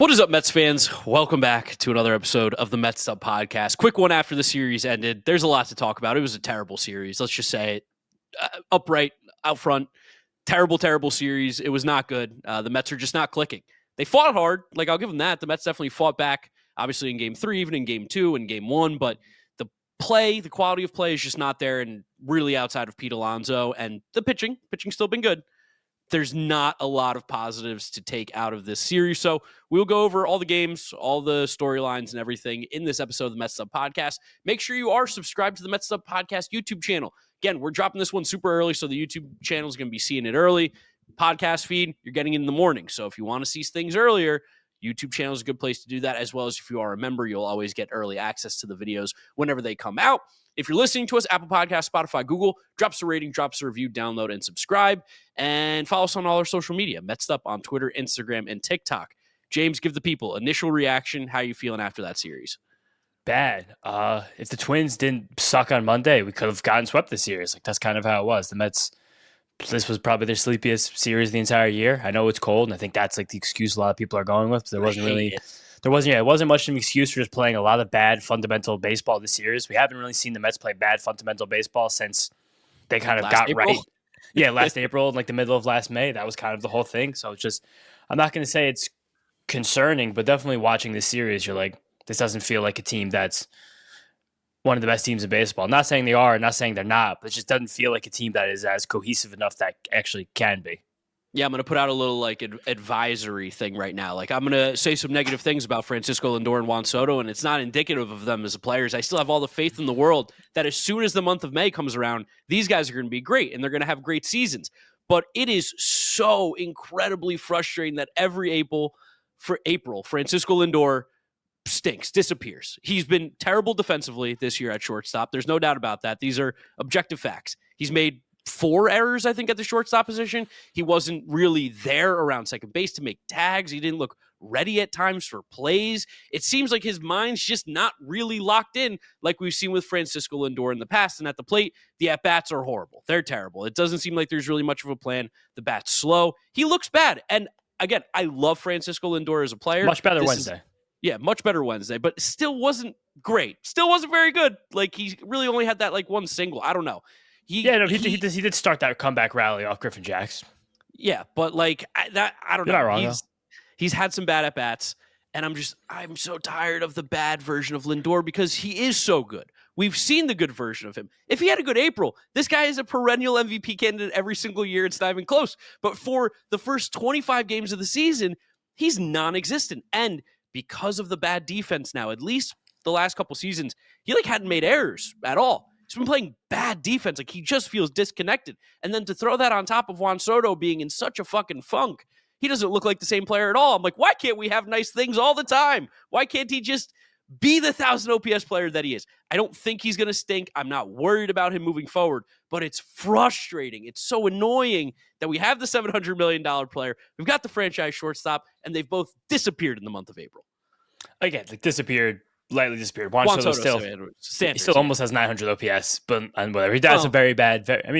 What is up, Mets fans? Welcome back to another episode of the Mets'd podcast. Quick one after the series ended. There's a lot to talk about. It was a terrible series. Let's just say it. Upright, out front, terrible series. It was not good. The Mets are just not clicking. They fought hard. I'll give them that. The Mets definitely fought back, obviously in game 3, even in game 2 and game 1. But the quality of play is just not there, and really outside of Pete Alonso. And the pitching's still been good. There's not a lot of positives to take out of this series. So we'll go over all the games, all the storylines and everything in this episode of the Mets'd podcast. Make sure you are subscribed to the Mets'd podcast YouTube channel. Again, we're dropping this one super early, so the YouTube channel is going to be seeing it early. Podcast feed, you're getting it in the morning. So if you want to see things earlier, YouTube channel is a good place to do that, as well as if you are a member, you'll always get early access to the videos whenever they come out. If you're listening to us, Apple Podcasts, Spotify, Google, drop us a rating, drop us a review, download, and subscribe. And follow us on all our social media, Mets'd Up on Twitter, Instagram, and TikTok. James, give the people initial reaction. How are you feeling after that series? Bad. If the Twins didn't suck on Monday, we could have gotten swept this series. That's kind of how it was. The Mets, this was probably their sleepiest series of the entire year. I know it's cold, and I think that's the excuse a lot of people are going with. There wasn't really... it wasn't much of an excuse for just playing a lot of bad fundamental baseball this series. We haven't really seen the Mets play bad fundamental baseball since they kind of got April. Right. Yeah, last April, the middle of last May. That was kind of the whole thing. So it's just, I'm not going to say it's concerning, but definitely watching this series, you're like, this doesn't feel like a team that's one of the best teams in baseball. I'm not saying they are, not saying they're not, but it just doesn't feel like a team that is as cohesive enough that actually can be. Yeah, I'm going to put out a little advisory thing right now. I'm going to say some negative things about Francisco Lindor and Juan Soto, and it's not indicative of them as players. I still have all the faith in the world that as soon as the month of May comes around, these guys are going to be great, and they're going to have great seasons. But it is so incredibly frustrating that every April, Francisco Lindor stinks, disappears. He's been terrible defensively this year at shortstop. There's no doubt about that. These are objective facts. He's made 4 errors, I think, at the shortstop position. He wasn't really there around second base to make tags. He didn't look ready at times for plays. It seems like his mind's just not really locked in like we've seen with Francisco Lindor in the past. And at the plate, the at-bats are horrible. They're terrible. It doesn't seem like there's really much of a plan. The bat's slow. He looks bad. And again, I love Francisco Lindor as a player. Much better Wednesday. Much better Wednesday, but still wasn't great. Still wasn't very good. He really only had that one single. I don't know. He did start that comeback rally off Griffin Jacks. Yeah, but I don't know. You're not wrong, he's had some bad at-bats, and I'm so tired of the bad version of Lindor because he is so good. We've seen the good version of him. If he had a good April, this guy is a perennial MVP candidate every single year. It's not even close. But for the first 25 games of the season, he's non-existent. And because of the bad defense now, at least the last couple seasons, he hadn't made errors at all. He's been playing bad defense. He just feels disconnected. And then to throw that on top of Juan Soto being in such a fucking funk, he doesn't look like the same player at all. I'm like, why can't we have nice things all the time? Why can't he just be the 1,000 OPS player that he is? I don't think he's going to stink. I'm not worried about him moving forward, but it's frustrating. It's so annoying that we have the $700 million player. We've got the franchise shortstop, and they've both disappeared in the month of April. Again, lightly disappeared. Juan Soto still almost has 900 OPS, but whatever. He does a very bad. I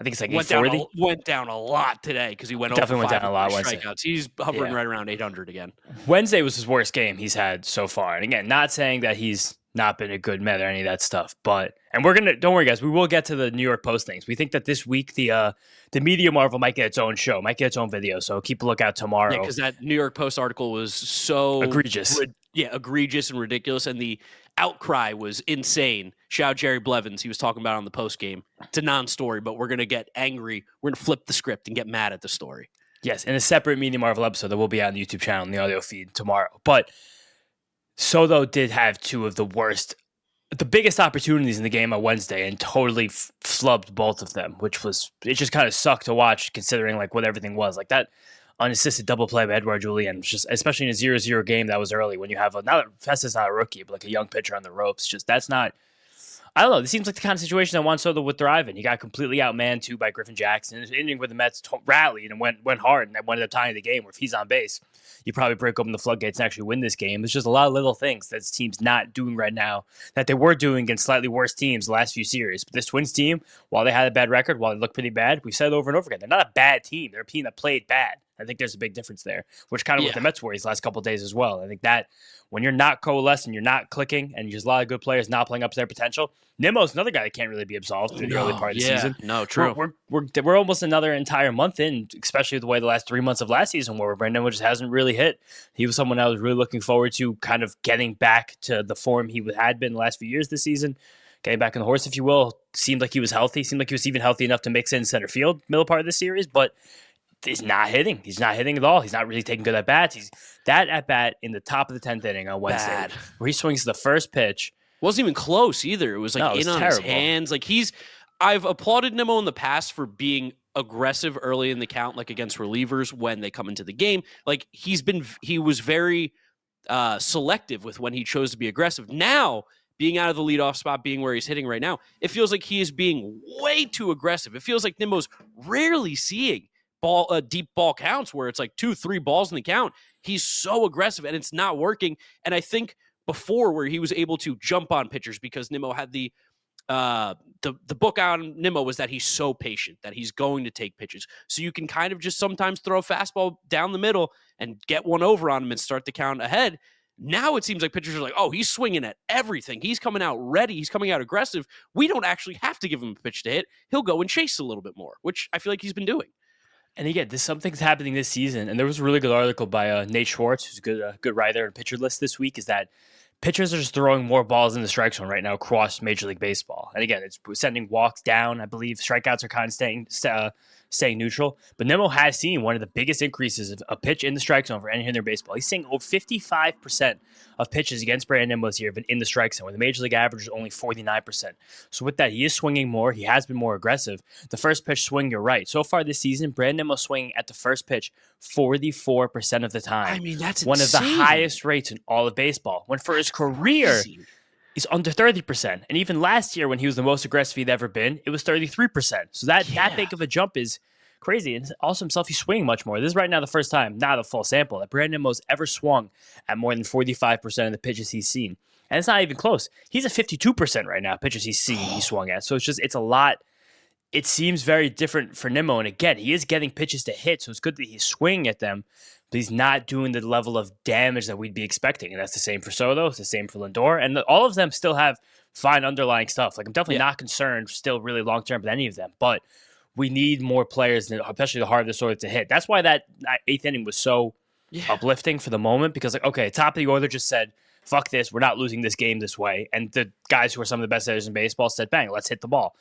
think it's 840. Went down a lot today because he went down a lot. Strikeouts. He's hovering right around 800 again. Wednesday was his worst game he's had so far, and again, not saying that he's not been a good Met or any of that stuff, but don't worry, guys. We will get to the New York Post things. We think that this week the Media Marvel might get its own show, might get its own video. So keep a lookout tomorrow. Yeah, because that New York Post article was so egregious. Egregious and ridiculous, and the outcry was insane. Shout out Jerry Blevins. He was talking about it on the post game. It's a non-story, but we're going to get angry. We're going to flip the script and get mad at the story. Yes, in a separate Media Marvel episode that will be out on the YouTube channel and the audio feed tomorrow. But Soto did have two of the biggest opportunities in the game on Wednesday and totally flubbed both of them, it just kind of sucked to watch considering what everything was. That unassisted double play by Edouard Julien, just especially in a 0-0 game that was early when you have Festa's not a rookie, but a young pitcher on the ropes. That's not. I don't know. This seems like the kind of situation that Juan Soto would thrive in. He got completely outmanned too by Griffin Jackson. An inning where the Mets rallied and went hard and that ended up tying the game. Where if he's on base, you probably break open the floodgates and actually win this game. It's just a lot of little things that this team's not doing right now that they were doing against slightly worse teams the last few series. But this Twins team, while they had a bad record, while they look pretty bad, we've said it over and over again, they're not a bad team. They're a team that played bad. I think there's a big difference there, which kind of what Yeah. the Mets were these last couple of days as well. I think that when you're not coalescing, you're not clicking, and there's a lot of good players not playing up to their potential. Nimmo's another guy that can't really be absolved through the early part of the season. No, true. We're almost another entire month in, especially the way the last 3 months of last season where Brandon just hasn't really hit. He was someone I was really looking forward to kind of getting back to the form he had been the last few years this season. Getting back on the horse, if you will. Seemed like he was healthy. Seemed like he was even healthy enough to mix in center field middle part of the series, but he's not hitting. He's not hitting at all. He's not really taking good at bats. He's that at bat in the top of the 10th inning on Wednesday, where he swings the first pitch. Wasn't even close either. It was like in on his hands. Like I've applauded Nimmo in the past for being aggressive early in the count, like against relievers when they come into the game. Like he was very selective with when he chose to be aggressive. Now, being out of the leadoff spot, being where he's hitting right now, it feels like he is being way too aggressive. It feels like Nimmo's rarely seeing deep ball counts where it's like 2-3 balls in the count. He's so aggressive and it's not working. And I think before where he was able to jump on pitchers because Nimmo had the book on Nimmo was that he's so patient that he's going to take pitches. So you can kind of just sometimes throw a fastball down the middle and get one over on him and start the count ahead. Now it seems like pitchers are like, oh, he's swinging at everything. He's coming out ready. He's coming out aggressive. We don't actually have to give him a pitch to hit. He'll go and chase a little bit more, which I feel like he's been doing. And again, something's happening this season. And there was a really good article by Nate Schwartz, who's a good writer and pitcher list this week, is that pitchers are just throwing more balls in the strike zone right now across Major League Baseball. And again, it's sending walks down. I believe strikeouts are kind of staying neutral. But Nimmo has seen one of the biggest increases of a pitch in the strike zone for any hitter in baseball. He's seeing over 55% of pitches against Brandon Nimmo this year have been in the strike zone, where the Major League average is only 49%. So with that, he is swinging more. He has been more aggressive. The first pitch swing, you're right. So far this season, Brandon Nimmo swinging at the first pitch 44% of the time. I mean, that's one insane. of the highest rates in all of baseball. When for his career, he's under 30%. And even last year, when he was the most aggressive he'd ever been, it was 33%. So that big of a jump is crazy. And also himself, he's swinging much more. This is right now the first time, not a full sample, that Brandon Nimmo's ever swung at more than 45% of the pitches he's seen. And it's not even close. He's at 52% right now, pitches he's seen, he swung at. So it's a lot. It seems very different for Nimmo. And again, he is getting pitches to hit, so it's good that he's swinging at them, but he's not doing the level of damage that we'd be expecting. And that's the same for Soto. It's the same for Lindor. And all of them still have fine underlying stuff. Like, I'm definitely not concerned still really long-term with any of them. But we need more players, especially the heart of the order, to hit. That's why that eighth inning was so uplifting for the moment, because, like, okay, top of the order just said, fuck this, we're not losing this game this way. And the guys who are some of the best hitters in baseball said, bang, let's hit the ball.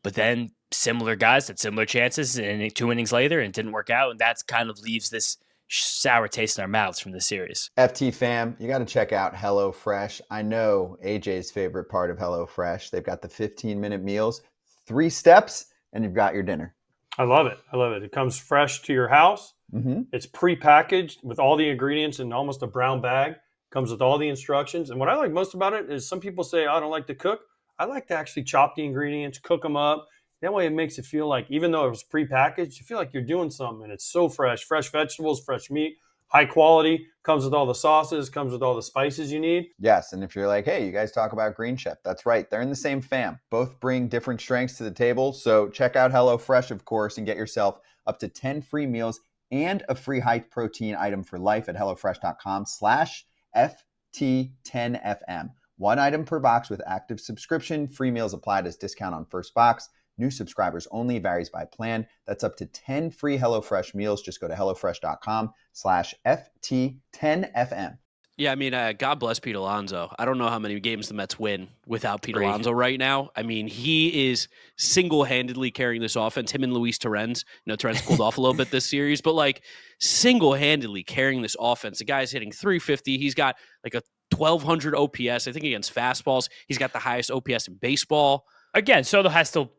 But then similar guys had similar chances, and 2 innings later, and it didn't work out. And that's kind of leaves this sour taste in our mouths from the series. FT fam, you got to check out HelloFresh. I know AJ's favorite part of HelloFresh. They've got the 15-minute meals, 3 steps, and you've got your dinner. I love it. It comes fresh to your house. Mm-hmm. It's pre-packaged with all the ingredients in almost a brown bag. Comes with all the instructions. And what I like most about it is some people say, I don't like to cook. I like to actually chop the ingredients, cook them up. That way it makes it feel like, even though it was pre-packaged, you feel like you're doing something. And it's so fresh. Fresh vegetables, fresh meat, high quality. Comes with all the sauces, comes with all the spices you need. Yes, and if you're like, hey, you guys talk about Green Chef, that's right. They're in the same fam. Both bring different strengths to the table. So check out HelloFresh, of course, and get yourself up to 10 free meals and a free high protein item for life at HelloFresh.com/FT10FM. 1 item per box with active subscription. Free meals applied as discount on first box. New subscribers only, varies by plan. That's up to 10 free HelloFresh meals. Just go to HelloFresh.com/FT10FM. Yeah, I mean, God bless Pete Alonso. I don't know how many games the Mets win without Pete Crazy. Alonso right now. I mean, he is single-handedly carrying this offense. Him and Luis Torrens. Torrens cooled off a little bit this series, but like single-handedly carrying this offense. The guy's hitting 350. He's got like a 1,200 OPS. I think against fastballs, he's got the highest OPS in baseball. Again, Soto has to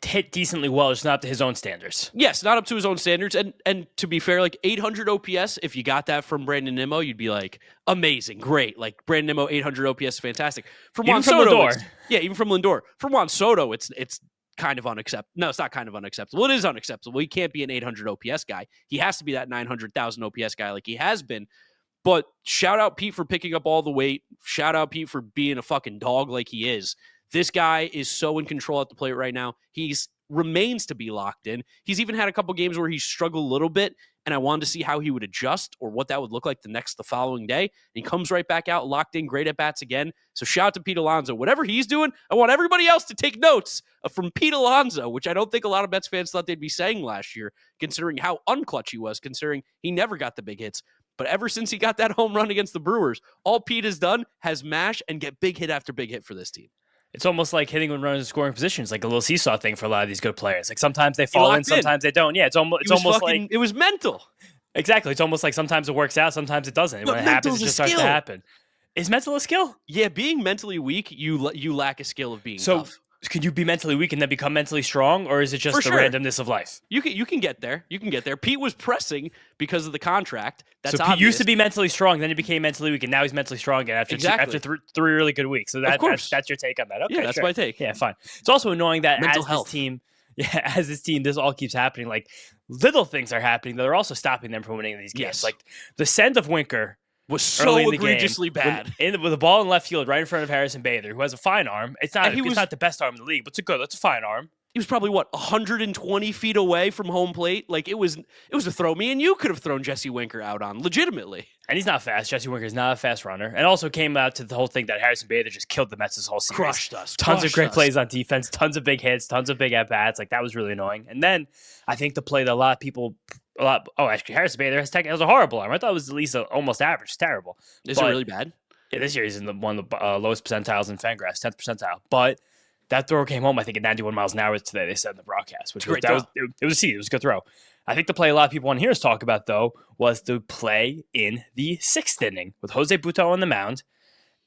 hit decently well, just not up to his own standards. Yes, not up to his own standards. And to be fair, like 800 OPS, if you got that from Brandon Nimmo, you'd be like, amazing, great. Like Brandon Nimmo, 800 OPS, fantastic. From Juan Soto, even from Lindor. From Juan Soto, it's kind of unacceptable. No, it's not kind of unacceptable. It is unacceptable. He can't be an 800 OPS guy. He has to be that 900,000 OPS guy like he has been. But shout out Pete for picking up all the weight. Shout out Pete for being a fucking dog like he is. This guy is so in control at the plate right now. He remains to be locked in. He's even had a couple games where he struggled a little bit, and I wanted to see how he would adjust or what that would look like the following day. And he comes right back out, locked in, great at-bats again. So shout out to Pete Alonso. Whatever he's doing, I want everybody else to take notes from Pete Alonso, which I don't think a lot of Mets fans thought they'd be saying last year, considering how unclutch he was, considering he never got the big hits. But ever since he got that home run against the Brewers, all Pete has done has mash and get big hit after big hit for this team. It's almost like hitting when runners in scoring positions, like a little seesaw thing for a lot of these good players. Like sometimes they fall in, sometimes they don't. Yeah, it's almost like it was mental. Exactly. It's almost like sometimes it works out, sometimes it doesn't. And when it happens, it just starts to happen. Is mental a skill? Yeah, being mentally weak, you lack a skill of being tough. Can you be mentally weak and then become mentally strong, or is it just the randomness of life? You can get there. You can get there. Pete was pressing because of the contract. That's so Pete used to be mentally strong, then he became mentally weak, and now he's mentally strong again after three really good weeks. So that's your take on that. Okay, yeah, that's my take. Yeah, fine. It's also annoying that mental health. As this team, this all keeps happening. Like little things are happening that are also stopping them from winning these games. Yes. Like the send of Winker was so egregiously bad. With a ball in left field right in front of Harrison Bader, who has a fine arm. It's not the best arm in the league, but it's a fine arm. He was probably 120 feet away from home plate. Like it was a throw me and you could have thrown Jesse Winker out on legitimately. And he's not fast. Jesse Winker is not a fast runner. And also came out to the whole thing that Harrison Bader just killed the Mets this whole series. Crushed us. Tons of great plays on defense, tons of big hits, tons of big at-bats. Like that was really annoying. And then I think the play that actually Harrison Bader has a horrible arm. I thought it was at least almost average. It's terrible. Is it really bad? Yeah, this year he's in one of the lowest percentiles in Fangraphs, 10th percentile. But that throw came home, I think, at 91 miles an hour today, they said in the broadcast. Which it was a good throw. I think the play a lot of people want to hear us talk about, though, was the play in the 6th inning with Jose Butto on the mound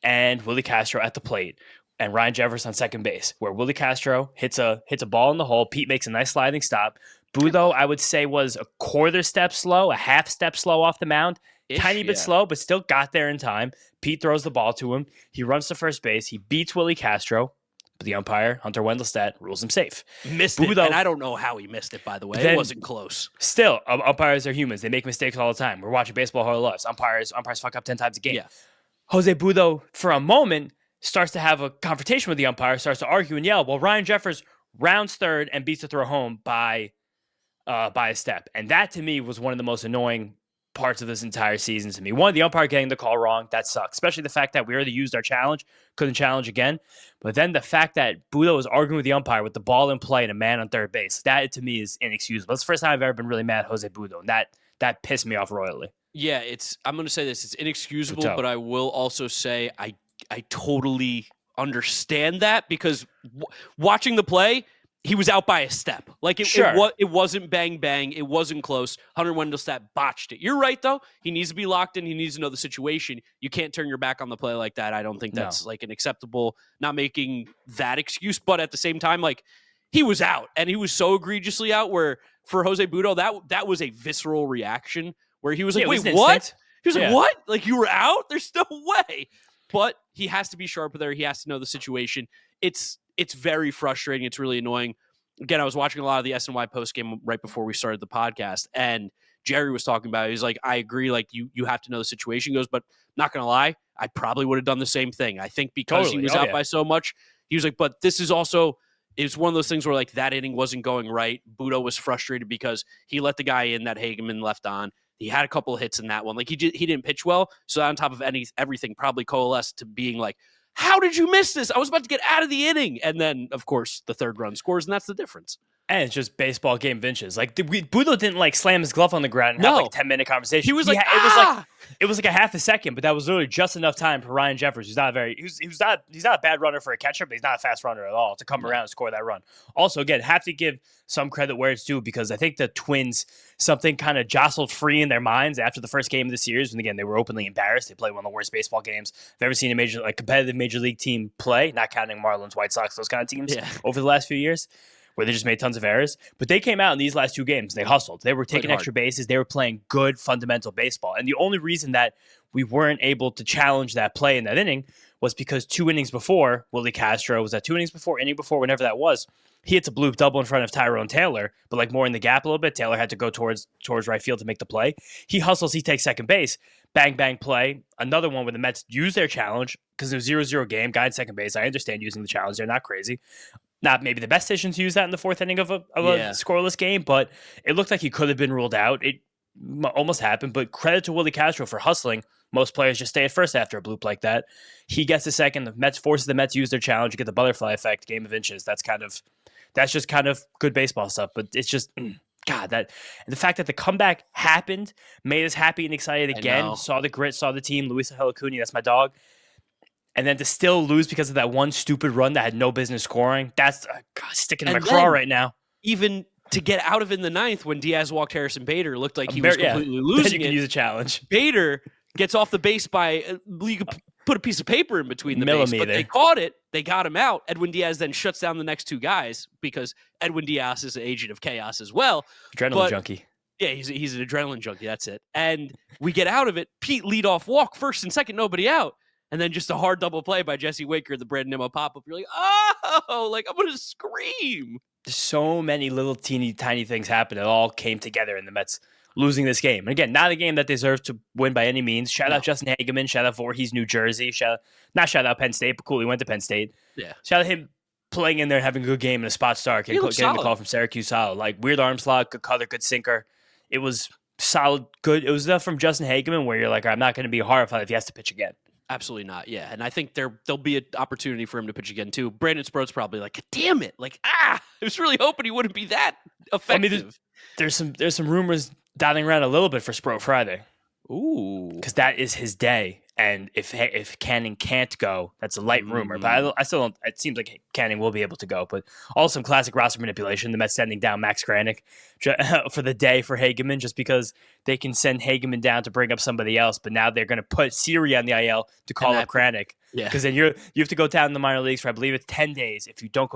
and Willie Castro at the plate and Ryan Jeffers on second base, where Willie Castro hits a ball in the hole. Pete makes a nice sliding stop. Butto, I would say, was a quarter step slow, a half step slow off the mound. Tiny bit slow, but still got there in time. Pete throws the ball to him. He runs to first base. He beats Willie Castro. But the umpire, Hunter Wendelstedt, rules him safe. Missed it, and I don't know how he missed it, by the way. It wasn't close. Still, umpires are humans. They make mistakes all the time. We're watching baseball all of us. Umpires fuck up 10 times a game. Yeah. Jose Butto, for a moment, starts to have a confrontation with the umpire, starts to argue and yell, while Ryan Jeffers rounds third and beats the throw home by a step. And that, to me, was one of the most annoying parts of this entire season to me. One, the umpire getting the call wrong, that sucks. Especially the fact that we already used our challenge, couldn't challenge again. But then the fact that Butto was arguing with the umpire with the ball in play and a man on third base, that to me is inexcusable. It's the first time I've ever been really mad at Jose Butto, and that pissed me off royally. Yeah, I'm going to say this. It's inexcusable, but I will also say I totally understand that because watching the play, he was out by a step. Like it wasn't bang bang. It wasn't close. Hunter Wendelstedt botched it. You're right though. He needs to be locked in. He needs to know the situation. You can't turn your back on the play like that. I don't think that's like an acceptable. Not making that excuse, but at the same time, like he was out and he was so egregiously out. Where for Jose Butto, that was a visceral reaction where he was like, "Wait, what?" He was like, "What? Like you were out? There's no way." But he has to be sharper there. He has to know the situation. It's very frustrating. It's really annoying. Again, I was watching a lot of the SNY postgame right before we started the podcast, and Jerry was talking about it. He's like, I agree, like you have to know the situation. He goes, but not going to lie, I probably would have done the same thing. I think because he was out by so much, he was like, but this is also, it's one of those things where like that inning wasn't going right. Butto was frustrated because he let the guy in that Hageman left on. He had a couple of hits in that one. Like he didn't pitch well. So on top of everything probably coalesced to being like, how did you miss this? I was about to get out of the inning. And then, of course, the third run scores, and that's the difference. And it's just baseball game vintage. Like, Butto didn't, like, slam his glove on the ground and have, like, a 10-minute conversation. He was like, it was like a half a second, but that was literally just enough time for Ryan Jeffers, who's not he's not a bad runner for a catcher, but he's not a fast runner at all, to come around and score that run. Also, again, have to give some credit where it's due, because I think the Twins, something kind of jostled free in their minds after the first game of the series. And again, they were openly embarrassed. They played one of the worst baseball games I've ever seen a competitive major league team play, not counting Marlins, White Sox, those kind of teams over the last few years, where they just made tons of errors. But they came out in these last two games. They hustled. They were taking extra bases. They were playing good fundamental baseball. And the only reason that we weren't able to challenge that play in that inning was because 2 innings before, Willie Castro, was that 2 innings before, inning before, whenever that was, he hits a bloop double in front of Tyrone Taylor, but like more in the gap a little bit. Taylor had to go towards right field to make the play. He hustles. He takes second base. Bang, bang play. Another one where the Mets use their challenge because it was 0-0 game. Guy in second base. I understand using the challenge. They're not crazy. Not maybe the best decision to use that in the fourth inning of a scoreless game, but it looked like he could have been ruled out. almost happened, but credit to Willie Castro for hustling. Most players just stay at first after a bloop like that. He gets a second. The Mets forces the Mets to use their challenge. You get the butterfly effect, game of inches. That's just kind of good baseball stuff. But it's just, God, and the fact that the comeback happened made us happy and excited again. Saw the grit, saw the team. Luis Halacuni, that's my dog. And then to still lose because of that one stupid run that had no business scoring, that's sticking in my craw right now. Even to get out of in the ninth when Diaz walked Harrison Bader, looked like he was completely losing it. You can use a challenge. Bader gets off the base by you could put a piece of paper in between the base, but they caught it. They got him out. Edwin Diaz then shuts down the next two guys because Edwin Diaz is an agent of chaos as well. Adrenaline junkie. Yeah, he's an adrenaline junkie. That's it. And we get out of it. Pete leadoff walk, first and second, nobody out. And then just a hard double play by Jesse Waker, the Brandon Nimmo pop-up. You're like, oh, like I'm going to scream. So many little teeny tiny things happened. It all came together in the Mets losing this game. And again, not a game that deserves to win by any means. Shout out Justin Hageman. Shout out Voorhees, New Jersey. Not shout out Penn State, but cool, he went to Penn State. Yeah. Shout out him playing in there and having a good game and a spot start. Getting the call from Syracuse solid. Like weird arm slot, good cutter, good sinker. It was solid, good. It was enough from Justin Hageman where you're like, I'm not going to be horrified if he has to pitch again. Absolutely not. Yeah. And I think there'll be an opportunity for him to pitch again too. Brandon Sproat's probably like, damn it. Like, I was really hoping he wouldn't be that effective. I mean, there's some rumors dotting around a little bit for Sproat Friday. Ooh. Because that is his day. And if Canning can't go, that's a light rumor. But I still don't. It seems like Canning will be able to go. But also some classic roster manipulation. The Mets sending down Max Kranick for the day for Hageman just because they can send Hageman down to bring up somebody else. But now they're going to put Siri on the IL to call up Kranick. Yeah. Because then you have to go down in the minor leagues for I believe it's 10 days if you don't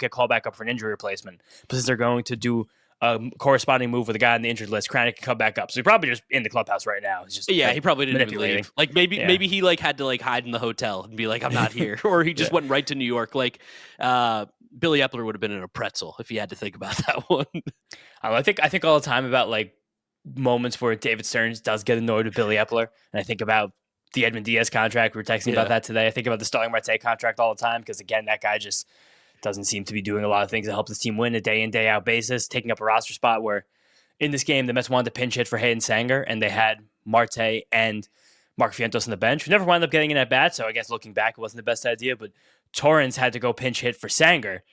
get called back up for an injury replacement. But since they're going to do a corresponding move with a guy on the injured list, Kranick can come back up. So he's probably just in the clubbilly right now. He's just he probably didn't even leave. Like maybe he like had to like hide in the hotel and be like, I'm not here, or he just went right to New York. Like Billy Epler would have been in a pretzel if he had to think about that one. I think all the time about like moments where David Stearns does get annoyed with Billy Epler, and I think about the Edwin Diaz contract. We were texting about that today. I think about the Starling Marte contract all the time because again, that guy just doesn't seem to be doing a lot of things to help this team win a day in, day out basis, taking up a roster spot where in this game, the Mets wanted to pinch hit for Hayden Sanger, and they had Marte and Mark Vientos on the bench, who never wound up getting in at bat. So I guess looking back, it wasn't the best idea, but Torrens had to go pinch hit for Sanger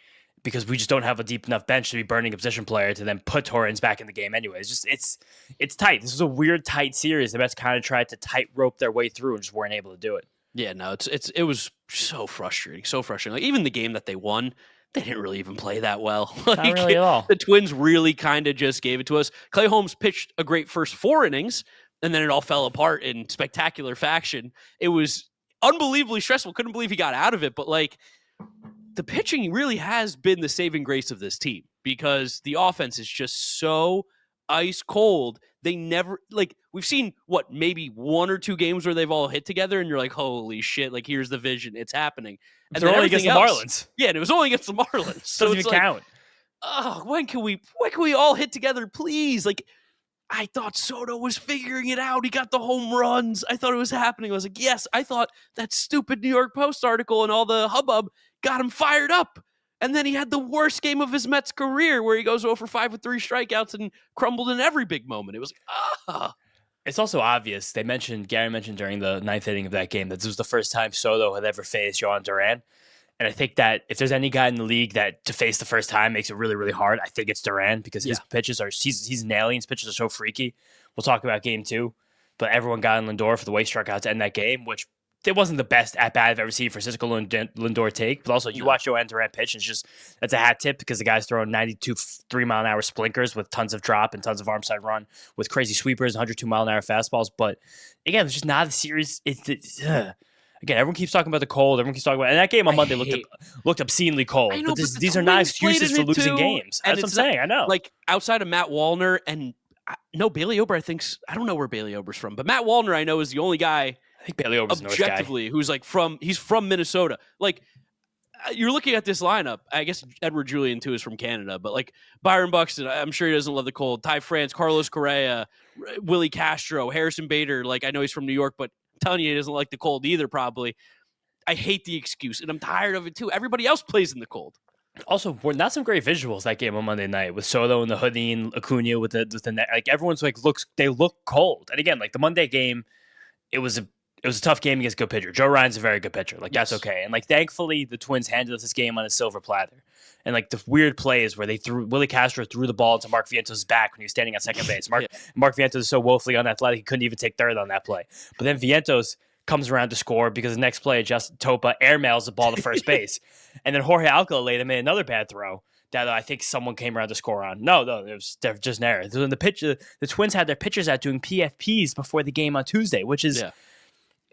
because we just don't have a deep enough bench to be burning a position player to then put Torrens back in the game anyway. It's tight. This was a weird, tight series. The Mets kind of tried to tightrope their way through and just weren't able to do it. Yeah, no, it was so frustrating. Like even the game that they won, they didn't really even play that well. Like, not really at all. The Twins really kind of just gave it to us. Clay Holmes pitched a great first 4 innings, and then it all fell apart in spectacular fashion. It was unbelievably stressful. Couldn't believe he got out of it, but like the pitching really has been the saving grace of this team because the offense is just so ice cold. They never we've seen maybe 1 or 2 games where they've all hit together and you're like, holy shit, like here's the vision. It's happening. And they're only against the Marlins. Yeah, and it was only against the Marlins. So doesn't even count. Oh, when can we all hit together, please? Like I thought Soto was figuring it out. He got the home runs. I thought it was happening. I was like, yes, I thought that stupid New York Post article and all the hubbub got him fired up. And then he had the worst game of his Mets career where he goes 0 for 5 with 3 strikeouts and crumbled in every big moment. It was It's also obvious. Gary mentioned during the 9th inning of that game that this was the first time Soto had ever faced Johan Duran. And I think that if there's any guy in the league that to face the first time makes it really, really hard, I think it's Duran because his pitches he's an alien. His pitches are so freaky. We'll talk about game 2. But everyone got on Lindor for the way he struck out to end that game, which it wasn't the best at bat I've ever seen Francisco Lindor take, but also you watch Johan Duran pitch, and that's a hat tip because the guy's throwing 92 3-mile-an-hour splinkers with tons of drop and tons of arm side run with crazy sweepers, 102-mile-an-hour fastballs. But again, it's just not a series. Again, everyone keeps talking about the cold. Everyone keeps talking about, and that game on Monday looked obscenely cold. I know, but these are not excuses for losing games. And that's what I'm saying. I know. Like outside of Matt Wallner and Bailey Ober, I don't know where Bailey Ober's from, but Matt Wallner I know is the only guy. I think Bailey Ober's objectively, who's like he's from Minnesota. Like you're looking at this lineup. I guess Edward Julian too is from Canada, but like Byron Buxton, I'm sure he doesn't love the cold. Ty France, Carlos Correa, Willie Castro, Harrison Bader. Like I know he's from New York, but I'm telling you, he doesn't like the cold either. Probably. I hate the excuse, and I'm tired of it too. Everybody else plays in the cold. Also, were not some great visuals that game on Monday night with Soto and the hoodie and Acuna with the net. Like everyone's like they look cold. And again, like the Monday game, it was a tough game against a good pitcher. Joe Ryan's a very good pitcher. Like that's okay. And like thankfully the Twins handled us this game on a silver platter. And like the weird plays where Willie Castro threw the ball to Mark Vientos' back when he was standing on second base. Mark Vientos is so woefully unathletic he couldn't even take third on that play. But then Vientos comes around to score because the next play, Justin Topa airmails the ball to first base. And then Jorge Alcala laid him in another bad throw that I think someone came around to score on. No, they're just an error. The Twins had their pitchers out doing PFPs before the game on Tuesday, which is an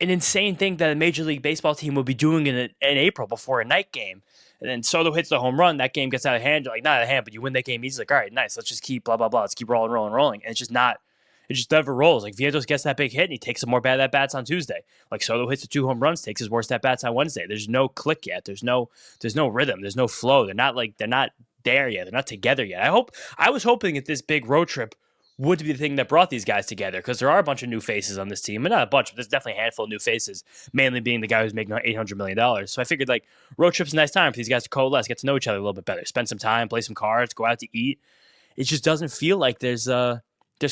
insane thing that a Major League Baseball team would be doing in April before a night game. And then Soto hits the home run. That game gets out of hand. You're like, not out of hand, but you win that game. He's like, all right, nice. Let's just keep blah, blah, blah. Let's keep rolling. And it's just not. It just never rolls. Like Vientos gets that big hit and he takes some more bad at-bats on Tuesday. Like Soto hits the 2 home runs, takes his worst at-bats on Wednesday. There's no click yet. There's no rhythm. There's no flow. They're not there yet. They're not together yet. I was hoping that this big road trip would be the thing that brought these guys together because there are a bunch of new faces on this team. And not a bunch, but there's definitely a handful of new faces, mainly being the guy who's making $800 million. So I figured like road trip's a nice time for these guys to coalesce, get to know each other a little bit better, spend some time, play some cards, go out to eat. It just doesn't feel like there's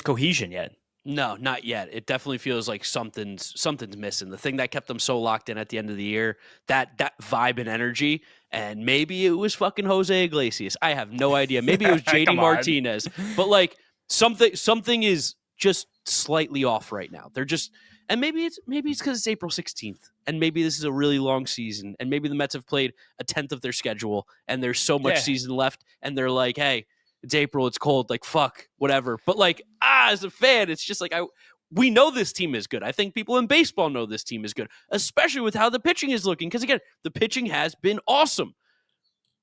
cohesion yet. No, not yet. It definitely feels like something's missing. The thing that kept them so locked in at the end of the year, that vibe and energy, and maybe it was fucking Jose Iglesias. I have no idea. Maybe it was JD Martinez. But like something is just slightly off right now. They're just, and maybe it's because it's April 16th, and maybe this is a really long season, and maybe the Mets have played a tenth of their schedule, and there's so much season left, and they're like, hey, it's April, it's cold, like, fuck, whatever. But, like, as a fan, it's just like, we know this team is good. I think people in baseball know this team is good, especially with how the pitching is looking. Because, again, the pitching has been awesome.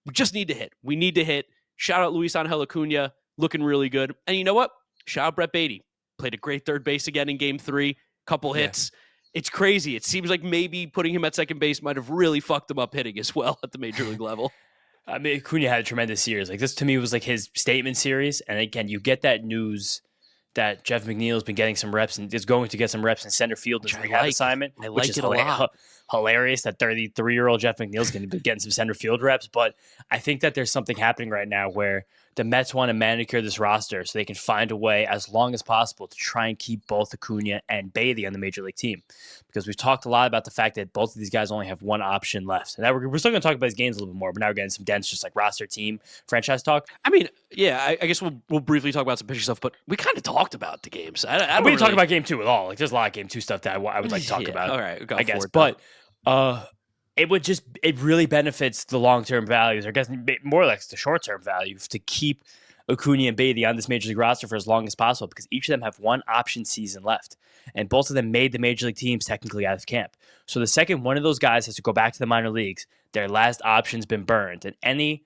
We just need to hit. We need to hit. Shout out Luis Angel Acuna, looking really good. And you know what? Shout out Brett Beatty. Played a great third base again in Game 3. Couple hits. It's crazy. It seems like maybe putting him at second base might have really fucked him up hitting as well at the major league level. I mean, Acuna had a tremendous series. Like this to me was like his statement series. And again, you get that news that Jeff McNeil's been getting some reps and is going to get some reps in center field in his rehab assignment. I like which is it a lot. Hilarious that 33-year-old Jeff McNeil's going to be getting some center field reps. But I think that there's something happening right now where the Mets want to manicure this roster so they can find a way as long as possible to try and keep both Acuna and Beatty on the major league team. Because we've talked a lot about the fact that both of these guys only have one option left. And now we're still going to talk about his games a little bit more, but now we're getting some dense, just like roster team franchise talk. I mean, yeah, I guess we'll briefly talk about some pitching stuff, but we kind of talked about the games. We didn't talk about game 2 at all. Like there's a lot of game 2 stuff that I would like to talk about. All right, I guess. But it really benefits the long-term values, or I guess more or less the short-term value, to keep Acuna and Beatty on this major league roster for as long as possible, because each of them have one option season left, and both of them made the major league teams technically out of camp. So the second one of those guys has to go back to the minor leagues, their last option's been burned, and any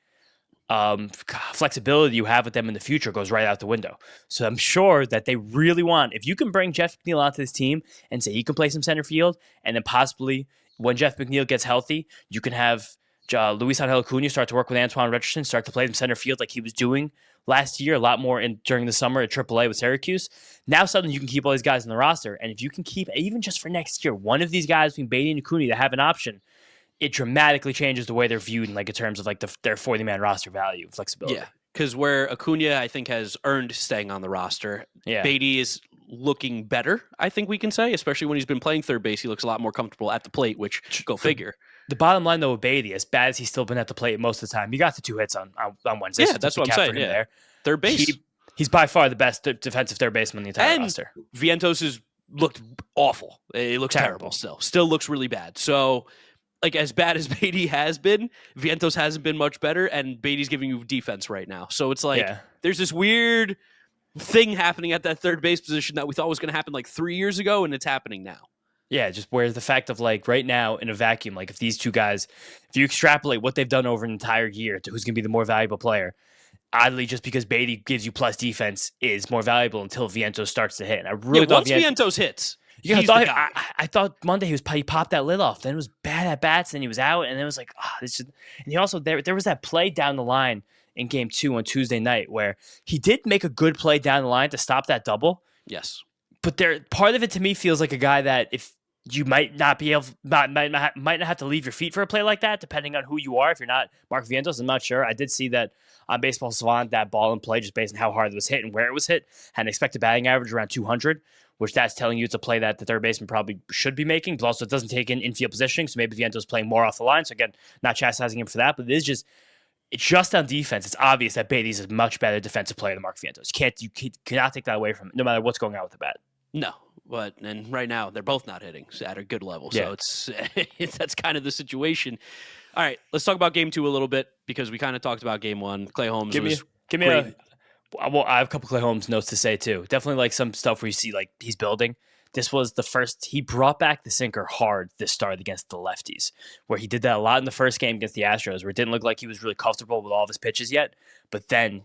flexibility you have with them in the future goes right out the window. So I'm sure that they really want, if you can bring Jeff McNeil onto this team and say he can play some center field, and then possibly when Jeff McNeil gets healthy, you can have Luis Angel Acuna start to work with Antoine Richardson, start to play some center field like he was doing last year, a lot more during the summer at AAA with Syracuse. Now suddenly you can keep all these guys in the roster, and if you can keep, even just for next year, one of these guys between Beatty and Acuna to have an option, it dramatically changes the way they're viewed in terms of their 40-man roster value, flexibility. Yeah, because where Acuna, I think, has earned staying on the roster, Beatty is looking better, I think we can say, especially when he's been playing third base. He looks a lot more comfortable at the plate, which, go figure. The bottom line, though, with Beatty, as bad as he's still been at the plate most of the time, he got the 2 hits on Wednesday. Yeah, that's what I'm saying. There. Third base. He's by far the best defensive third baseman in the entire roster. Vientos has looked awful. It looks terrible still. Still looks really bad. So, as bad as Beatty has been, Vientos hasn't been much better, and Beatty's giving you defense right now. So it's there's this weird thing happening at that third base position that we thought was going to happen 3 years ago, and it's happening now. Yeah, just where the fact of right now in a vacuum, if these two guys, if you extrapolate what they've done over an entire year to who's going to be the more valuable player, oddly, just because Beatty gives you plus defense is more valuable until Vientos starts to hit. And I really thought once Vientos hits, I thought Monday he popped that lid off. Then it was bad at bats, and he was out, and it was and he also there was that play down the line in Game 2 on Tuesday night where he did make a good play down the line to stop that double. Yes, but part of it to me feels like a guy that if you might not be able, might not have to leave your feet for a play like that, depending on who you are. If you're not Mark Vientos, I'm not sure. I did see that on Baseball Savant, that ball in play, just based on how hard it was hit and where it was hit, had an expected batting average around 200, which that's telling you it's a play that the third baseman probably should be making, but also it doesn't take in infield positioning, so maybe Vientos playing more off the line. So again, not chastising him for that, but it's just on defense. It's obvious that Beatty's is a much better defensive player than Mark Vientos. You cannot take that away from him, no matter what's going on with the bat. No, and right now they're both not hitting at a good level. So that's kind of the situation. All right, let's talk about game 2 a little bit because we kind of talked about game 1. Clay Holmes Well, I have a couple Clay Holmes notes to say too. Definitely like some stuff where you see like he's building. This was the first, he brought back the sinker hard this start against the lefties, where he did that a lot in the first game against the Astros, where it didn't look like he was really comfortable with all of his pitches yet, but then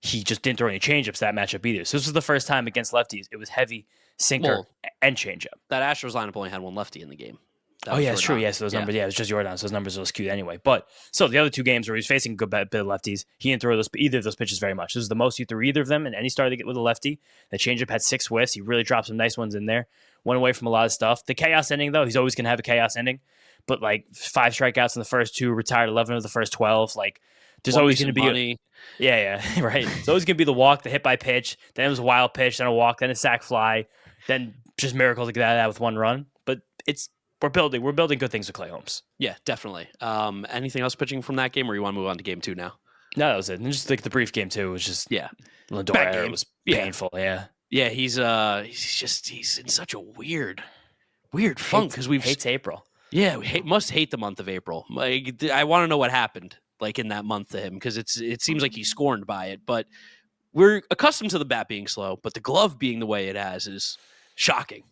he just didn't throw any changeups that matchup either. So this was the first time against lefties. It was heavy sinker and changeup. That Astros lineup only had one lefty in the game. It's true. Yes, those numbers. Yeah, it was just Jordan, so those numbers were skewed anyway. But so the other 2 games where he was facing a good bit of lefties, he didn't throw either of those pitches very much. This was the most he threw either of them, and any started to get with a lefty. The changeup had 6 whiffs. He really dropped some nice ones in there. Went away from a lot of stuff. The chaos ending, though, he's always going to have a chaos ending. But like 5 strikeouts in the first 2, retired 11 of the first 12. Like there's always going to be money. Right. It's always going to be the walk, the hit by pitch. Then it was a wild pitch, then a walk, then a sac fly, then just miracle to get out of that with 1 run. But we're building good things with Clay Holmes. Yeah, definitely. Anything else pitching from that game, or you want to move on to game 2 now? No, that was it. And just like the brief game 2 was just Lindor game was painful. Yeah, he's in such a weird funk because hates April. Yeah, we must hate the month of April. Like, I want to know what happened like in that month to him because it seems like he's scorned by it. But we're accustomed to the bat being slow, but the glove being the way it has is shocking.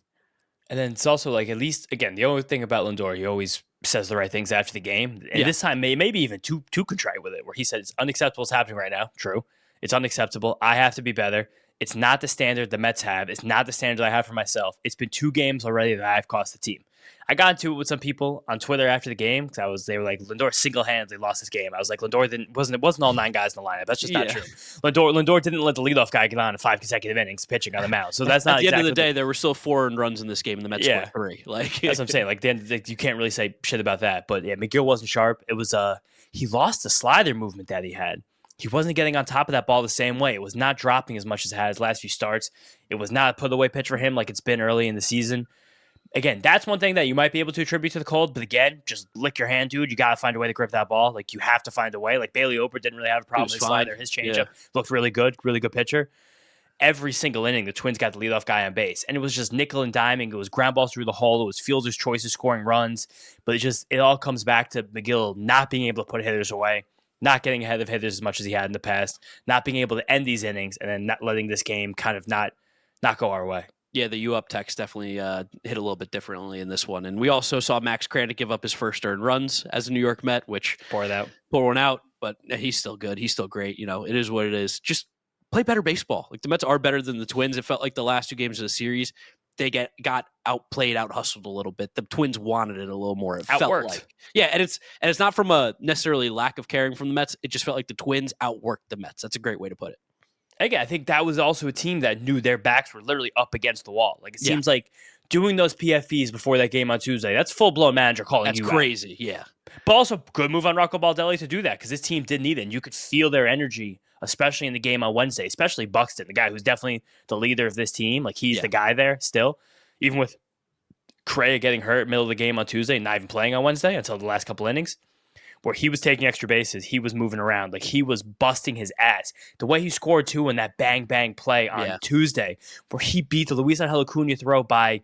And then it's also like, at least again, the only thing about Lindor, he always says the right things after the game. And this time, maybe even too contrite with it, where he said it's unacceptable what's happening right now. True, it's unacceptable. I have to be better. It's not the standard the Mets have. It's not the standard I have for myself. It's been 2 games already that I've cost the team. I got into it with some people on Twitter after the game because they were like, Lindor single-handedly lost this game. I was like, Lindor wasn't all 9 guys in the lineup. That's just not true. Lindor didn't let the leadoff guy get on in 5 consecutive innings pitching on the mound. So that's not at the end of the day. There were still 4 earned runs in this game, and the Mets scored 3. Like that's what I'm saying. Like you can't really say shit about that. But yeah, McGill wasn't sharp. It was he lost the slider movement that he had. He wasn't getting on top of that ball the same way. It was not dropping as much as it had his last few starts. It was not a put-away pitch for him like it's been early in the season. Again, that's one thing that you might be able to attribute to the cold. But again, just lick your hand, dude. You got to find a way to grip that ball. Like, you have to find a way. Like, Bailey Ober didn't really have a problem with his slider. His changeup looked really good pitcher. Every single inning, the Twins got the leadoff guy on base. And it was just nickel and diming. It was ground balls through the hole. It was fielders' choices scoring runs. But it all comes back to McGill not being able to put hitters away, not getting ahead of hitters as much as he had in the past, not being able to end these innings, and then not letting this game kind of not go our way. Yeah, the U up text definitely hit a little bit differently in this one. And we also saw Max Kranick give up his first earned runs as a New York Met, which pour one out, but he's still good. He's still great. You know, it is what it is. Just play better baseball. Like, the Mets are better than the Twins. It felt like the last 2 games of the series, they got outplayed, out hustled a little bit. The Twins wanted it a little more. It outworked. Felt like, and it's not from a necessarily lack of caring from the Mets. It just felt like the Twins outworked the Mets. That's a great way to put it. Again, I think that was also a team that knew their backs were literally up against the wall. Like, it seems like doing those PFVs before that game on Tuesday, that's full-blown manager calling you out. That's crazy, yeah. But also, good move on Rocco Baldelli to do that, because this team did need it, and you could feel their energy, especially in the game on Wednesday, especially Buxton, the guy who's definitely the leader of this team. Like, he's the guy there still. Even with Correa getting hurt middle of the game on Tuesday, not even playing on Wednesday until the last couple innings, where he was taking extra bases, he was moving around, like he was busting his ass. The way he scored too in that bang play on Tuesday, where he beat the Luis Angel Acuna throw by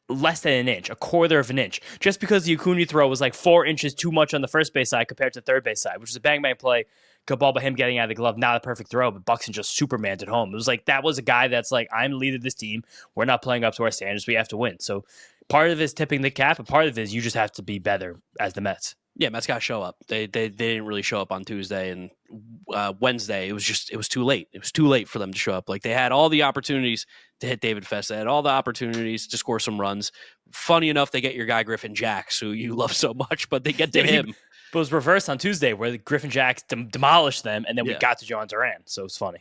less than an inch, a quarter of an inch, just because the Acuna throw was like 4 inches too much on the first base side compared to the third base side, which was a bang play. Good ball by him getting out of the glove, not a perfect throw, but Buxton just Supermaned it home. It was like, that was a guy that's like, I'm the leader of this team. We're not playing up to our standards. We have to win. So part of it is tipping the cap, and part of it is you just have to be better as the Mets. Yeah, Mets got to show up. They didn't really show up on Tuesday, and Wednesday it was too late. It was too late for them to show up. Like, they had all the opportunities to hit David Fest. They had all the opportunities to score some runs. Funny enough, they get your guy Griffin Jacks, who you love so much, but they get to him. But it was reversed on Tuesday, where the Griffin Jacks demolished them, and then we got to John Duran. So it was funny.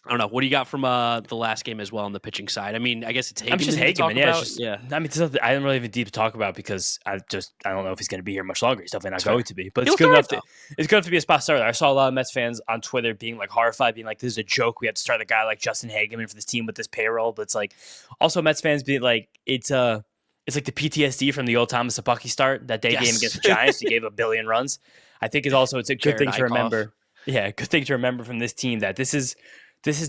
I don't know. What do you got from the last game as well on the pitching side? I mean, I guess it's Hageman. I'm just to talk Hageman. Yeah, about. yeah. I mean, I don't really have deep to talk about because I don't know if he's going to be here much longer. He's definitely not going to be. But it's good enough to be a spot starter. I saw a lot of Mets fans on Twitter being like horrified, being like, "This is a joke. We have to start a guy like Justin Hageman for this team with this payroll." But it's like also Mets fans being like, it's like the PTSD from the old Thomas Sapucki start that day game against the Giants. He gave a billion runs. I think it's a good thing to remember. Yeah, good thing to remember from this team that this is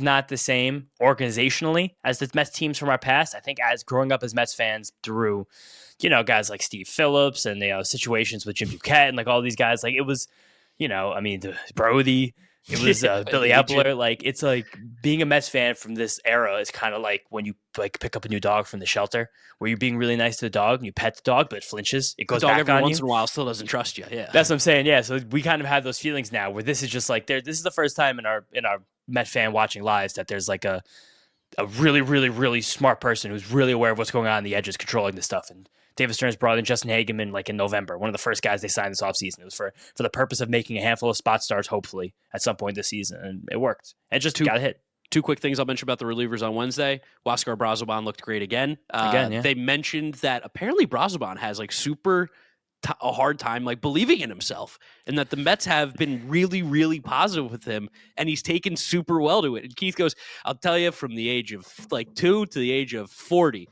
not the same organizationally as the Mets teams from our past. I think as growing up as Mets fans through, guys like Steve Phillips and, situations with Jim Duquette and like all these guys, like it was, Brody, it was Billy Epler. Like, it's like being a Mets fan from this era is kind of like when you like pick up a new dog from the shelter where you're being really nice to the dog and you pet the dog, but it flinches. It goes back on you. Once in a while still doesn't trust you. Yeah. That's what I'm saying. Yeah. So we kind of have those feelings now where this is just like this is the first time in our Met fan watching lives that there's like a really, really, really smart person who's really aware of what's going on the edges, controlling this stuff. And David Stearns brought in Justin Hageman like in November, one of the first guys they signed this offseason. It was for the purpose of making a handful of spot starts, hopefully, at some point this season. And it worked. And just got a hit. Two quick things I'll mention about the relievers on Wednesday. Huascar Brazoban looked great again. Yeah. They mentioned that apparently Brazoban has like a hard time like believing in himself, and that the Mets have been really, really positive with him, and he's taken super well to it. And Keith goes, I'll tell you, from the age of like 2 to the age of 40,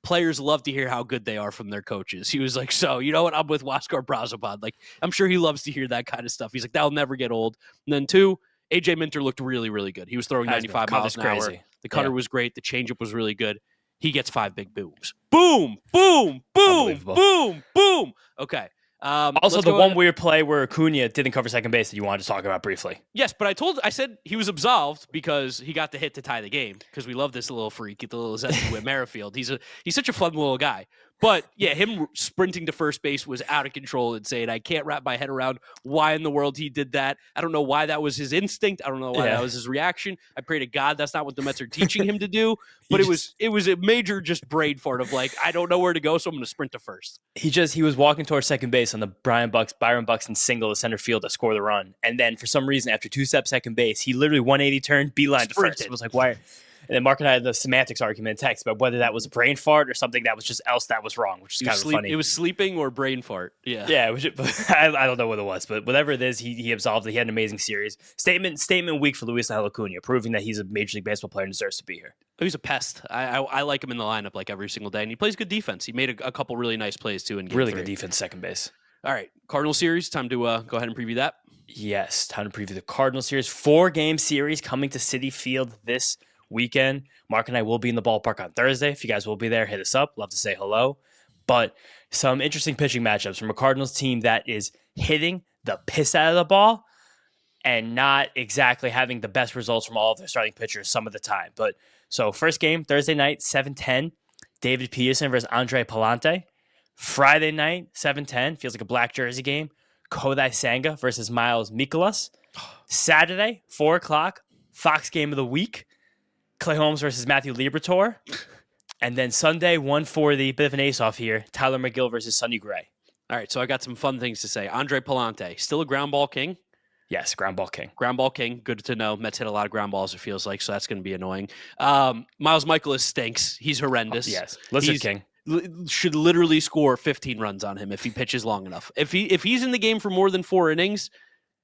players love to hear how good they are from their coaches. He was like, so you know what? I'm with Huascar Brazoban. Like, I'm sure he loves to hear that kind of stuff. He's like, that'll never get old. And then 2, AJ Minter looked really, really good. He was throwing 95 miles an hour. The cutter was great. The changeup was really good. He gets 5 big booms. Boom, boom, boom, boom, boom. Okay. Also, the one weird play where Acuna didn't cover second base that you wanted to talk about briefly. Yes, but I said he was absolved because he got the hit to tie the game because we love this little freak, the little zesty Whit Merrifield. He's such a fun little guy. But yeah, him sprinting to first base was out of control, insane. I can't wrap my head around why in the world he did that. I don't know why that was his instinct. I don't know why that was his reaction. I pray to God that's not what the Mets are teaching him to do. But it was a major just brain fart of like, I don't know where to go, so I'm going to sprint to first. He was walking towards second base on the Byron Buxton single to center field to score the run, and then for some reason after 2 steps second base, he literally 180 turned beeline to first. It was like, why? And then Mark and I had the semantics argument in text about whether that was a brain fart or something that was just else that was wrong, which is kind of funny. It was sleeping or brain fart. Yeah. Yeah. I don't know what it was, but whatever it is, he absolved it. He had an amazing series. Statement week for Luis Acuna, proving that he's a Major League Baseball player and deserves to be here. He's a pest. I like him in the lineup like every single day, and he plays good defense. He made a couple really nice plays too in game 3. Good defense, second base. All right, Cardinal series. Time to go ahead and preview that. Yes, time to preview the Cardinal series. 4-game series coming to Citi Field this weekend. Mark and I will be in the ballpark on Thursday. If you guys will be there, hit us up. Love to say hello. But some interesting pitching matchups from a Cardinals team that is hitting the piss out of the ball and not exactly having the best results from all of their starting pitchers some of the time. But so first game, Thursday night, 7:10, David Peterson versus Andre Palante. Friday night, 7:10, feels like a black jersey game, Kodai Senga versus Miles Mikolas. Saturday, 4 o'clock, Fox game of the week, Clay Holmes versus Matthew Liberatore. And then Sunday, 1:40, bit of an ace-off here, Tyler McGill versus Sonny Gray. All right, so I got some fun things to say. Andre Palante, still a ground ball king? Yes, ground ball king. Ground ball king, good to know. Mets hit a lot of ground balls, it feels like, so that's going to be annoying. Miles Mikolas stinks. He's horrendous. Yes, Lizard King. Should literally score 15 runs on him if he pitches long enough. If he's in the game for more than 4 innings,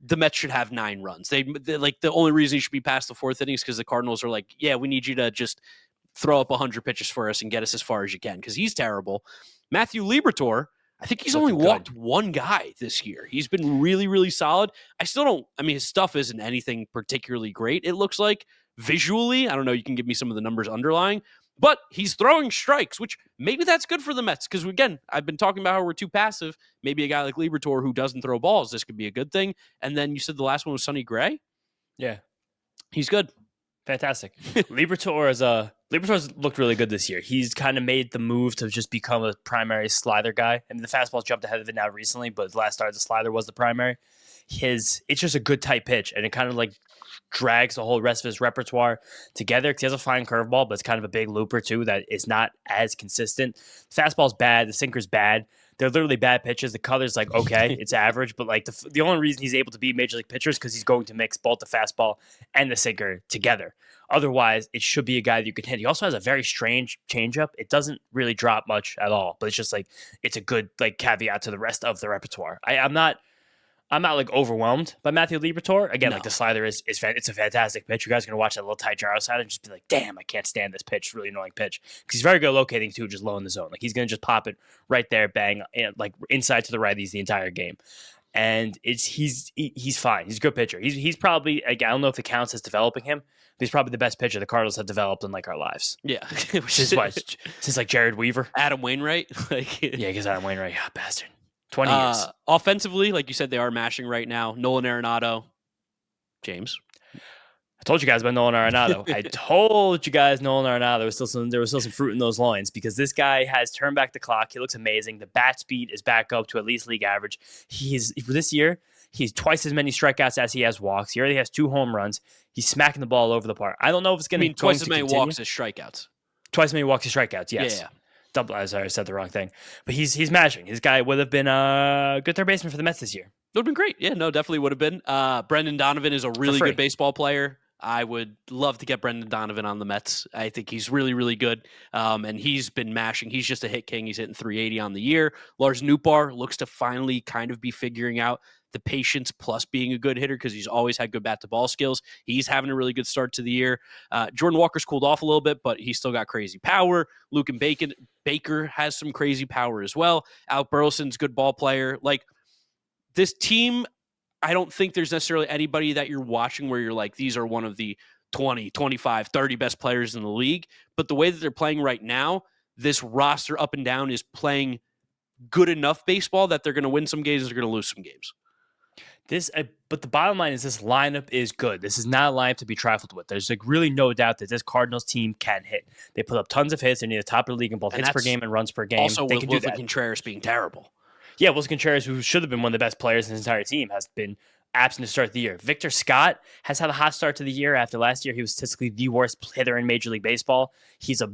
the Mets should have 9 runs. They like the only reason he should be past the 4th inning is because the Cardinals are like, yeah, we need you to just throw up 100 pitches for us and get us as far as you can because he's terrible. Matthew Liberatore, I think he's only walked 1 guy this year. He's been really, really solid. His stuff isn't anything particularly great. It looks like visually, I don't know. You can give me some of the numbers underlying, but he's throwing strikes, which maybe that's good for the Mets. Because again, I've been talking about how we're too passive. Maybe a guy like Liberatore who doesn't throw balls, this could be a good thing. And then you said the last one was Sonny Gray. Yeah, he's good. Fantastic. Liberatore's looked really good this year. He's kind of made the move to just become a primary slider guy. I mean, the fastball's jumped ahead of it now recently, but the last start, the slider was the primary. It's just a good tight pitch, and it kind of like drags the whole rest of his repertoire together, because he has a fine curveball, but it's kind of a big looper too that is not as consistent. The fastball's bad. The sinker's bad. They're literally bad pitches. The color's like, okay, it's average, but like the only reason he's able to be major league pitcher is because he's going to mix both the fastball and the sinker together. Otherwise, it should be a guy that you can hit. He also has a very strange changeup. It doesn't really drop much at all, but it's just like, it's a good like caveat to the rest of the repertoire. I'm not like overwhelmed by Matthew Liberatore. Again, like the slider it's a fantastic pitch. You guys are going to watch that little tight gyro side and just be like, damn, I can't stand this pitch. Really annoying pitch. Because he's very good locating too, just low in the zone. Like he's going to just pop it right there, bang, and like inside to the righties the entire game. And he's fine. He's a good pitcher. He's probably, I don't know if it counts as developing him, but he's probably the best pitcher the Cardinals have developed in like our lives. Yeah. Which is what, since like Jared Weaver. Adam Wainwright. Yeah, because Adam Wainwright, bastard. 20 years. Offensively, like you said, they are mashing right now. Nolan Arenado. James. I told you guys about Nolan Arenado. I told you guys Nolan Arenado. There was still some fruit in those loins because this guy has turned back the clock. He looks amazing. The bat speed is back up to at least league average. For this year, he's twice as many strikeouts as he has walks. He already has 2 home runs. He's smacking the ball all over the park. I don't know if it's going to be twice as many walks as strikeouts. Twice as many walks as strikeouts, yes. Yeah. Sorry, I said the wrong thing. But he's mashing. This guy would have been a good third baseman for the Mets this year. It would have been great. Yeah, no, definitely would have been. Brendan Donovan is a really good baseball player. I would love to get Brendan Donovan on the Mets. I think he's really, really good. And he's been mashing. He's just a hit king. He's hitting 380 on the year. Lars Nootbaar looks to finally kind of be figuring out the patience plus being a good hitter because he's always had good bat-to-ball skills. He's having a really good start to the year. Jordan Walker's cooled off a little bit, but he's still got crazy power. Luke and Baker has some crazy power as well. Alec Burleson's a good ball player. Like, this team, I don't think there's necessarily anybody that you're watching where you're like, these are one of the 20, 25, 30 best players in the league. But the way that they're playing right now, this roster up and down is playing good enough baseball that they're going to win some games and they're going to lose some games. But the bottom line is this lineup is good. This is not a lineup to be trifled with. There's like really no doubt that this Cardinals team can hit. They put up tons of hits. They're near the top of the league in both hits per game and runs per game. Also, they with can do Wilson that. Contreras being terrible. Yeah, Wilson Contreras, who should have been one of the best players in his entire team, has been absent to start the year. Victor Scott has had a hot start to the year. After last year, he was statistically the worst hitter in Major League Baseball. He's a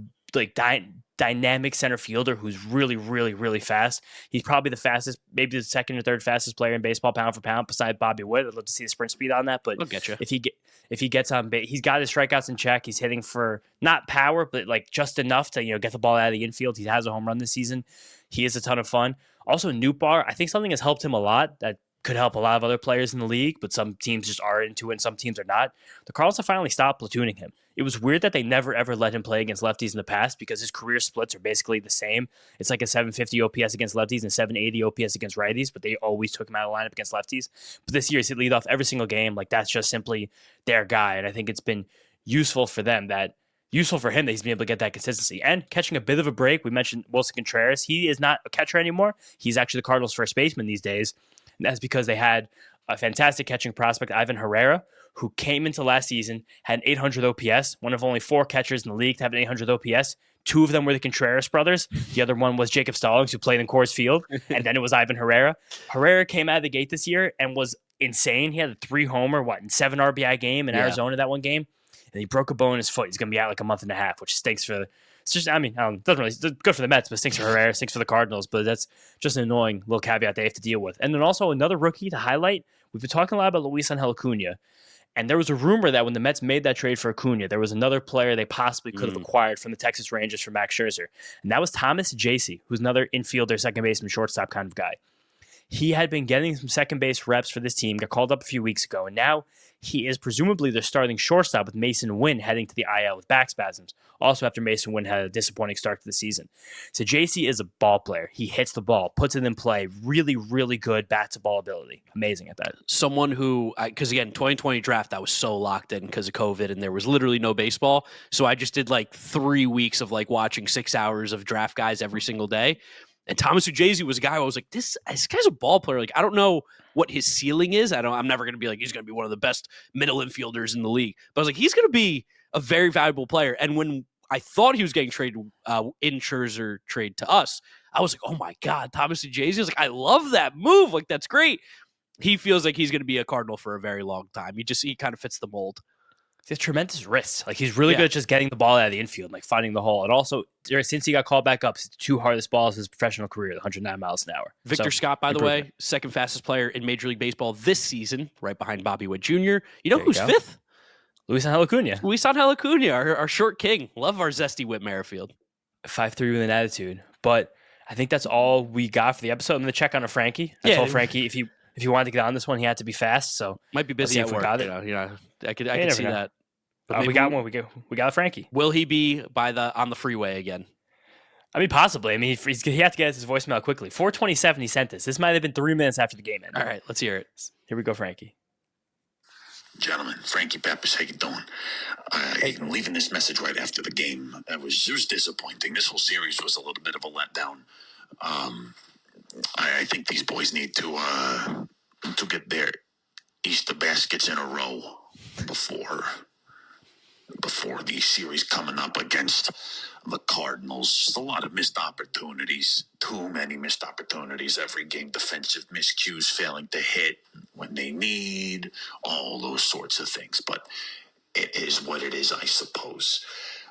dynamic center fielder who's really, really, really fast. He's probably the fastest, maybe the second or third fastest player in baseball, pound for pound, beside Bobby Witt. I'd love to see the sprint speed on that, but I'll get you. if he gets on base, he's got his strikeouts in check. He's hitting for not power, but like just enough to get the ball out of the infield. He has a home run this season. He is a ton of fun. Also, Nootbaar, I think something has helped him a lot that could help a lot of other players in the league, but some teams just are into it and some teams are not. The Cardinals have finally stopped platooning him. It was weird that they never, ever let him play against lefties in the past because his career splits are basically the same. It's like a 750 OPS against lefties and 780 OPS against righties, but they always took him out of the lineup against lefties. But this year, he's hit leadoff every single game. Like, that's just simply their guy, and I think it's been useful for him that he's been able to get that consistency. And catching a bit of a break, we mentioned Wilson Contreras. He is not a catcher anymore. He's actually the Cardinals' first baseman these days. And that's because they had a fantastic catching prospect, Ivan Herrera, who came into last season, had an 800 OPS, one of only 4 catchers in the league to have an 800 OPS. 2 of them were the Contreras brothers. The other one was Jacob Stallings, who played in Coors Field. And then it was Ivan Herrera. Herrera came out of the gate this year and was insane. He had a 3-homer, and 7 RBI game in Arizona that one game. And he broke a bone in his foot. He's going to be out like a month and a half, which stinks for doesn't really good for the Mets, but stinks for Herrera, stinks for the Cardinals. But that's just an annoying little caveat they have to deal with. And then also another rookie to highlight. We've been talking a lot about Luis Angel Acuna. And there was a rumor that when the Mets made that trade for Acuna, there was another player they possibly could have acquired from the Texas Rangers for Max Scherzer. And that was Thomas Jaycee, who's another infielder, second baseman, shortstop kind of guy. He had been getting some second base reps for this team, got called up a few weeks ago, and now he is presumably their starting shortstop with Mason Wynn heading to the IL with back spasms. Also after Mason Wynn had a disappointing start to the season. So Jaycee is a ball player. He hits the ball, puts it in play, really, really good bat-to-ball ability. Amazing at that. Someone who, because again, 2020 draft, I was so locked in because of COVID and there was literally no baseball. So I just did like 3 weeks of like watching 6 hours of draft guys every single day. And Thomas Jaycee was a guy I was like, this guy's a ball player. Like, I don't know what his ceiling is. I'm never going to be like, he's going to be one of the best middle infielders in the league. But I was like, he's going to be a very valuable player. And when I thought he was getting traded in Scherzer trade to us, I was like, oh my God, Thomas Jaycee. I was like, I love that move. Like, that's great. he feels like he's going to be a Cardinal for a very long time. He kind of fits the mold. He has tremendous wrist. Like, he's really good at just getting the ball out of the infield, like finding the hole. And also, since he got called back up, it's the 2 hardest balls of his professional career, 109 miles an hour. Victor Scott, by the way, second fastest player in Major League Baseball this season, right behind Bobby Witt Jr. You know who's fifth? Luis Angel Acuna. Luis Angel Acuna, our short king. Love our zesty Whit Merrifield. 5'3" with an attitude. But I think that's all we got for the episode. I'm going to check on a Frankie. I told Frankie if he wanted to get on this one, he had to be fast. So might be busy at work. I could see that. But we got one. We got a Frankie. Will he be on the freeway again? I mean, possibly. I mean, he had to get his voicemail quickly. 4:27. He sent this. This might have been 3 minutes after the game ended. All right, let's hear it. Here we go, Frankie. Gentlemen, Frankie Pappas, how you doing? I'm leaving this message right after the game. It was disappointing. This whole series was a little bit of a letdown. I think these boys need to get their Easter baskets in a row before the series coming up against the Cardinals. Just a lot of missed opportunities. Too many missed opportunities every game. Defensive miscues, failing to hit when they need, all those sorts of things. But it is what it is, I suppose.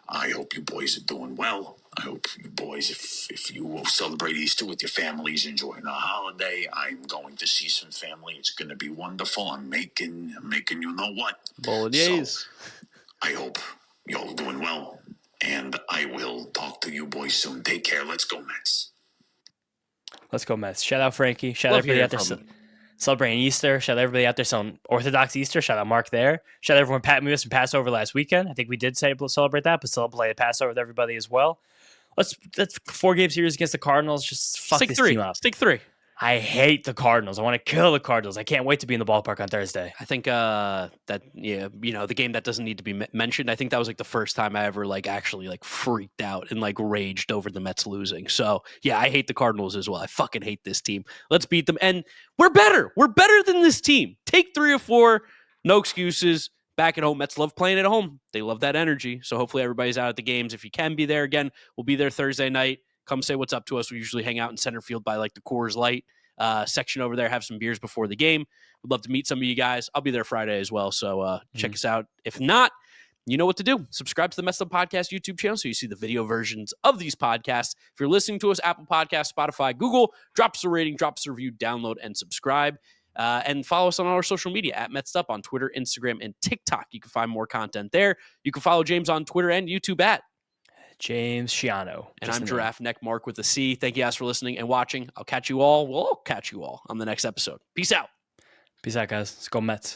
I hope you boys are doing well. I hope you boys, if you will celebrate Easter with your families, enjoying the holiday. I'm going to see some family. It's going to be wonderful. I'm making you know what. Bolognese. So I hope y'all doing well. And I will talk to you boys soon. Take care. Let's go, Mets. Let's go, Mets. Shout out Frankie. Shout out everybody out there celebrating Easter. Shout out everybody out there selling Orthodox Easter. Shout out Mark there. Shout out everyone. We missed some Passover last weekend. I think we did say celebrate that, but celebrate Passover with everybody as well. That's 4-game series against the Cardinals. Just fuck this team up. Stick 3. I hate the Cardinals. I want to kill the Cardinals. I can't wait to be in the ballpark on Thursday. I think the game that doesn't need to be mentioned. I think that was like the first time I ever actually freaked out and raged over the Mets losing. So yeah, I hate the Cardinals as well. I fucking hate this team. Let's beat them, and we're better. We're better than this team. Take 3 or 4. No excuses. Back at home, Mets love playing at home. They love that energy. So hopefully everybody's out at the games. If you can be there again, we'll be there Thursday night. Come say what's up to us. We usually hang out in center field by the Coors Light section over there, have some beers before the game. We'd love to meet some of you guys. I'll be there Friday as well. So check us out. If not, you know what to do. Subscribe to the Mets'd Podcast YouTube channel so you see the video versions of these podcasts. If you're listening to us, Apple Podcasts, Spotify, Google, drop us a rating, drop us a review, download, and subscribe. And follow us on all our social media at Mets'd on Twitter, Instagram, and TikTok. You can find more content there. You can follow James on Twitter and YouTube at James Schiano. And I'm Giraffe Neck Mark with a C. Thank you guys for listening and watching. I'll catch you all. We'll catch you all on the next episode. Peace out. Peace out, guys. Let's go Mets.